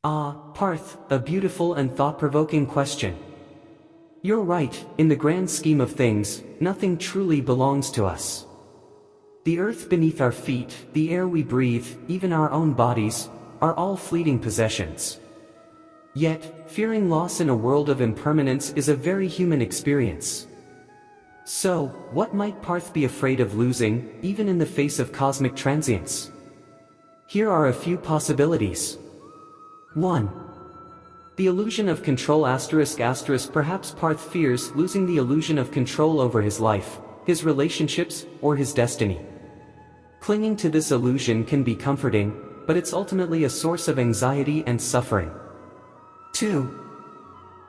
Parth, a beautiful and thought-provoking question. You're right, in the grand scheme of things, nothing truly belongs to us. The earth beneath our feet, the air we breathe, even our own bodies, are all fleeting possessions. Yet, fearing loss in a world of impermanence is a very human experience. So, what might Parth be afraid of losing, even in the face of cosmic transience? Here are a few possibilities. 1. The illusion of control ***. Perhaps Parth fears losing the illusion of control over his life, his relationships, or his destiny. Clinging to this illusion can be comforting, but it's ultimately a source of anxiety and suffering. 2.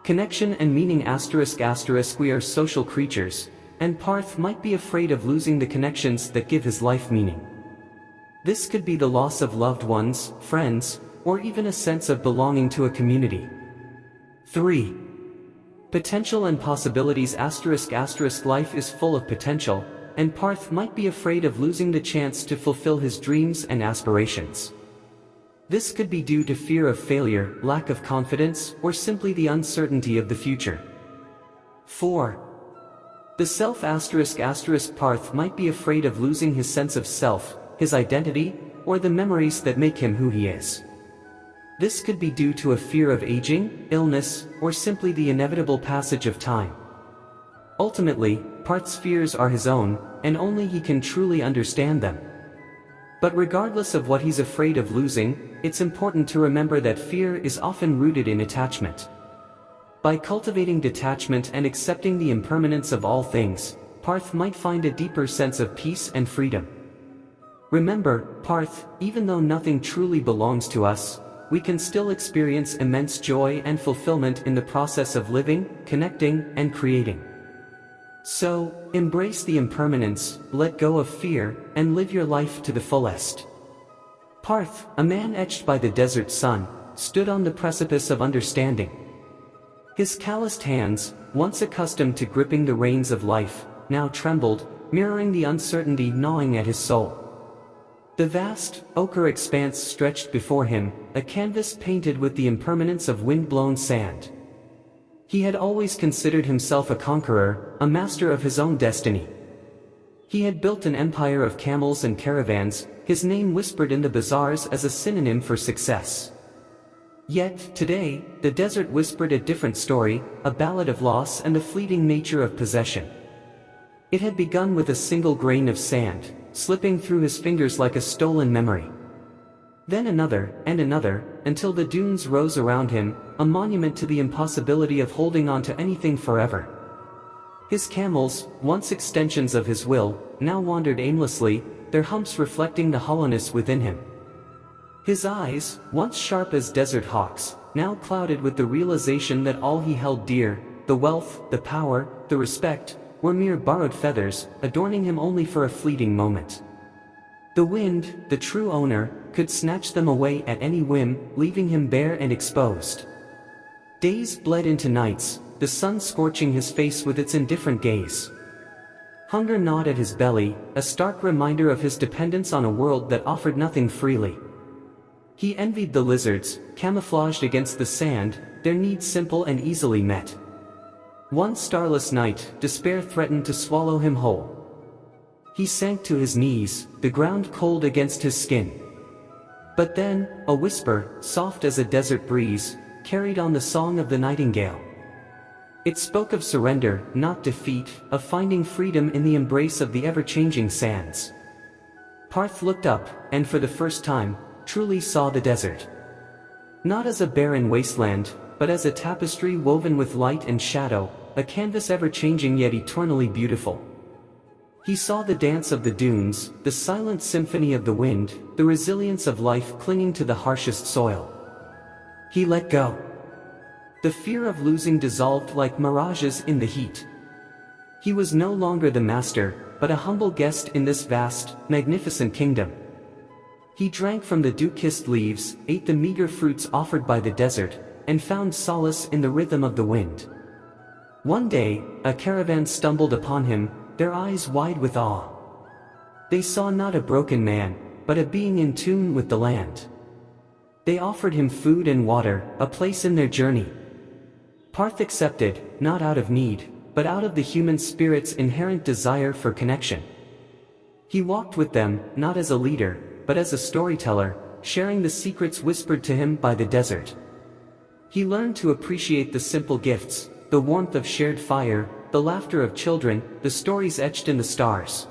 Connection and meaning ***. We are social creatures, and Parth might be afraid of losing the connections that give his life meaning. This could be the loss of loved ones, friends, or even a sense of belonging to a community. 3. Potential and possibilities ***. Life is full of potential, and Parth might be afraid of losing the chance to fulfill his dreams and aspirations. This could be due to fear of failure, lack of confidence, or simply the uncertainty of the future. 4. The self ***. Parth might be afraid of losing his sense of self, his identity, or the memories that make him who he is. This could be due to a fear of aging, illness, or simply the inevitable passage of time. Ultimately, Parth's fears are his own, and only he can truly understand them. But regardless of what he's afraid of losing, it's important to remember that fear is often rooted in attachment. By cultivating detachment and accepting the impermanence of all things, Parth might find a deeper sense of peace and freedom. Remember, Parth, even though nothing truly belongs to us, we can still experience immense joy and fulfillment in the process of living, connecting, and creating. So, embrace the impermanence, let go of fear, and live your life to the fullest. Parth, a man etched by the desert sun, stood on the precipice of understanding. His calloused hands, once accustomed to gripping the reins of life, now trembled, mirroring the uncertainty gnawing at his soul. The vast, ochre expanse stretched before him, a canvas painted with the impermanence of wind-blown sand. He had always considered himself a conqueror, a master of his own destiny. He had built an empire of camels and caravans, his name whispered in the bazaars as a synonym for success. Yet, today, the desert whispered a different story, a ballad of loss and the fleeting nature of possession. It had begun with a single grain of sand, slipping through his fingers like a stolen memory. Then another, and another, until the dunes rose around him, a monument to the impossibility of holding on to anything forever. His camels, once extensions of his will, now wandered aimlessly, their humps reflecting the hollowness within him. His eyes, once sharp as desert hawks, now clouded with the realization that all he held dear, the wealth, the power, the respect, were mere borrowed feathers, adorning him only for a fleeting moment. The wind, the true owner, could snatch them away at any whim, leaving him bare and exposed. Days bled into nights, the sun scorching his face with its indifferent gaze. Hunger gnawed at his belly, a stark reminder of his dependence on a world that offered nothing freely. He envied the lizards, camouflaged against the sand, their needs simple and easily met. One starless night, despair threatened to swallow him whole. He sank to his knees, the ground cold against his skin. But then, a whisper, soft as a desert breeze, carried on the song of the nightingale. It spoke of surrender, not defeat, of finding freedom in the embrace of the ever-changing sands. Parth looked up, and for the first time, truly saw the desert. Not as a barren wasteland, but as a tapestry woven with light and shadow, a canvas ever-changing yet eternally beautiful. He saw the dance of the dunes, the silent symphony of the wind, the resilience of life clinging to the harshest soil. He let go. The fear of losing dissolved like mirages in the heat. He was no longer the master, but a humble guest in this vast, magnificent kingdom. He drank from the dew-kissed leaves, ate the meager fruits offered by the desert, and found solace in the rhythm of the wind. One day, a caravan stumbled upon him, their eyes wide with awe. They saw not a broken man, but a being in tune with the land. They offered him food and water, a place in their journey. Parth accepted, not out of need, but out of the human spirit's inherent desire for connection. He walked with them, not as a leader, but as a storyteller, sharing the secrets whispered to him by the desert. He learned to appreciate the simple gifts, the warmth of shared fire, the laughter of children, the stories etched in the stars.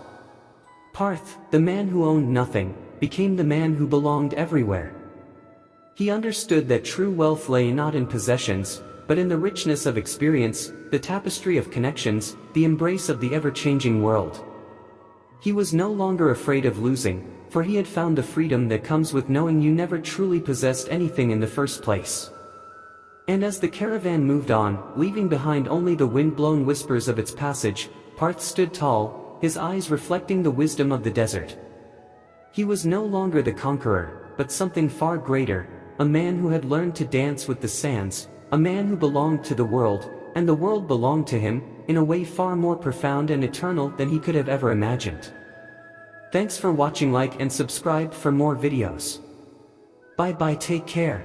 Parth, the man who owned nothing, became the man who belonged everywhere. He understood that true wealth lay not in possessions, but in the richness of experience, the tapestry of connections, the embrace of the ever-changing world. He was no longer afraid of losing, for he had found the freedom that comes with knowing you never truly possessed anything in the first place. And as the caravan moved on, leaving behind only the wind-blown whispers of its passage, Parth stood tall, his eyes reflecting the wisdom of the desert. He was no longer the conqueror, but something far greater, a man who had learned to dance with the sands, a man who belonged to the world, and the world belonged to him, in a way far more profound and eternal than he could have ever imagined. Thanks for watching. Like and subscribe for more videos. Bye bye, take care.